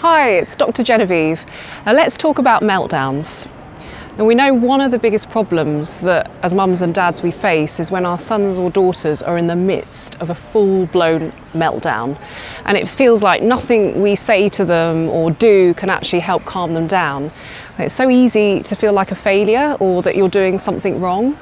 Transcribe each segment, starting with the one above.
Hi, it's Dr. Genevieve. Now let's talk about meltdowns. And we know one of the biggest problems that as mums and dads we face is when our sons or daughters are in the midst of a full-blown meltdown. And it feels like nothing we say to them or do can actually help calm them down. It's so easy to feel like a failure or that you're doing something wrong.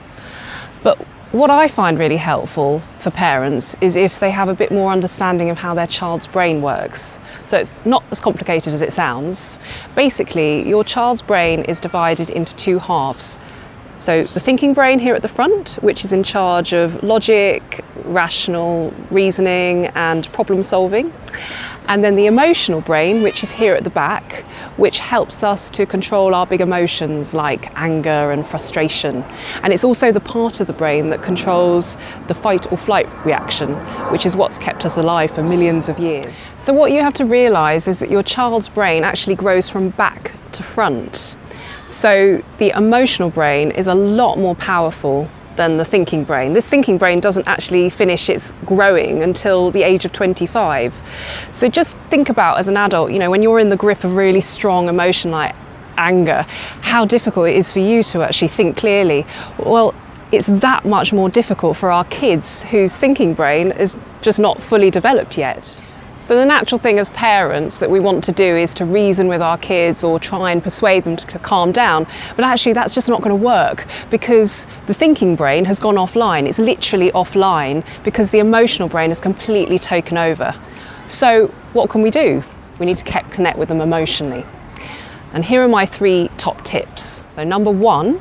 But what I find really helpful for parents is if they have a bit more understanding of how their child's brain works. So it's not as complicated as it sounds. Basically, your child's brain is divided into two halves. So the thinking brain here at the front, which is in charge of logic, rational reasoning and problem solving. And then the emotional brain, which is here at the back, which helps us to control our big emotions like anger and frustration. And it's also the part of the brain that controls the fight or flight reaction, which is what's kept us alive for millions of years. So what you have to realise is that your child's brain actually grows from back to front. So the emotional brain is a lot more powerful than the thinking brain. This thinking brain doesn't actually finish its growing until the age of 25. So just think about as an adult, when you're in the grip of really strong emotion like anger, how difficult it is for you to actually think clearly. Well, it's that much more difficult for our kids whose thinking brain is just not fully developed yet. So the natural thing as parents that we want to do is to reason with our kids or try and persuade them to calm down. But actually that's just not going to work because the thinking brain has gone offline. It's literally offline because the emotional brain has completely taken over. So what can we do? We need to connect with them emotionally. And here are my 3 top tips. So number 1,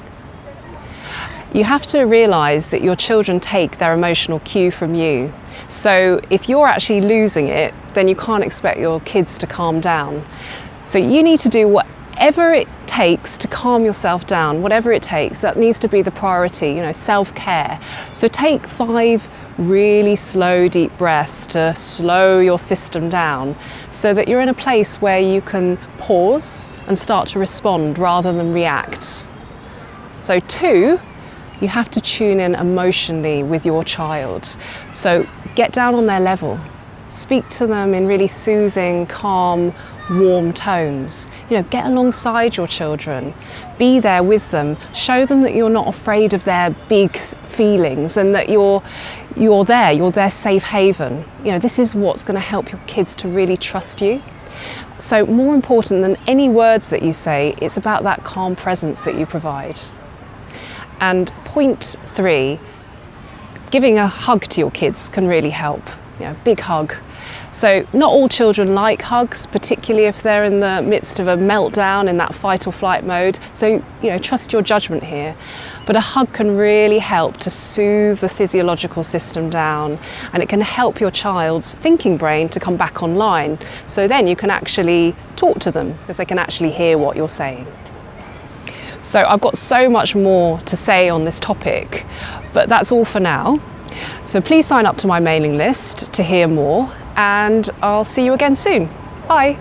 you have to realise that your children take their emotional cue from you. So if you're actually losing it, then you can't expect your kids to calm down. So you need to do whatever it takes to calm yourself down, whatever it takes. That needs to be the priority, self-care. So take 5 really slow, deep breaths to slow your system down so that you're in a place where you can pause and start to respond rather than react. So 2, you have to tune in emotionally with your child. So get down on their level. Speak to them in really soothing, calm, warm tones. Get alongside your children. Be there with them. Show them that you're not afraid of their big feelings and that you're their safe haven. This is what's going to help your kids to really trust you. So more important than any words that you say, it's about that calm presence that you provide. And point 3, giving a hug to your kids can really help, big hug. So not all children like hugs, particularly if they're in the midst of a meltdown in that fight or flight mode. So, trust your judgment here. But a hug can really help to soothe the physiological system down, and it can help your child's thinking brain to come back online. So then you can actually talk to them because they can actually hear what you're saying. So I've got so much more to say on this topic, but that's all for now. So please sign up to my mailing list to hear more, and I'll see you again soon. Bye.